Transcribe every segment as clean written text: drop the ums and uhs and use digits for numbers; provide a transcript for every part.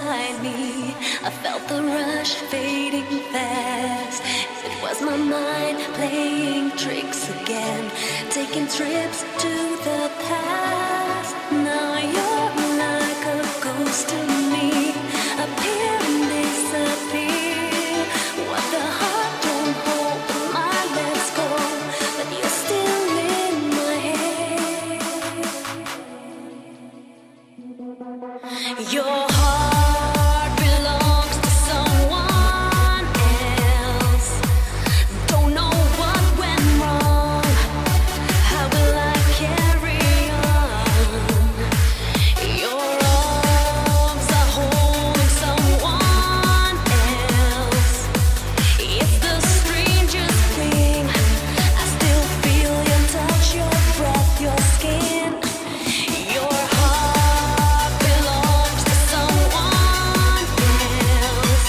inside me. I felt the rush fading fast. It was my mind playing tricks again, taking trips to the past. Now you're like a ghost to me, appear and disappear. What the heart don't hold, the mind lets go, but you're still in my head. Your heart belongs to someone else. Don't know what went wrong. How will I carry on? Your arms are holding someone else. It's the strangest thing. I still feel your touch, your breath, your skin. Your heart belongs to someone else.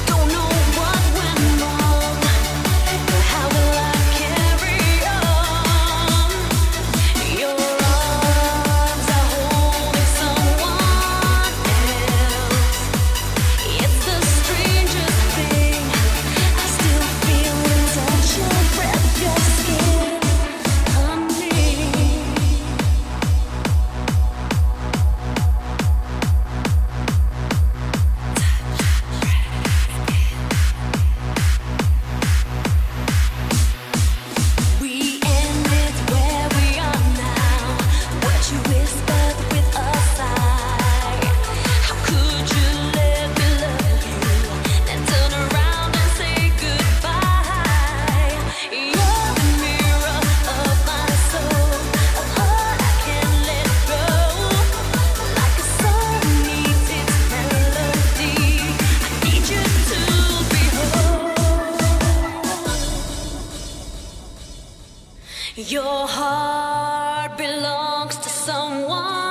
Don't know what went wrong. How will I carry on? Your arms are holding someone else. It's the strangest thing. I still feel your touch, your breath, your skin on me. We ended where we are now. What you whispered with a sigh. How could you let me love you, then turn around and say goodbye? You're the mirror of my soul, a heart I can't let go. Like a song needs its melody, I need you to behold. Your heart belongs to someone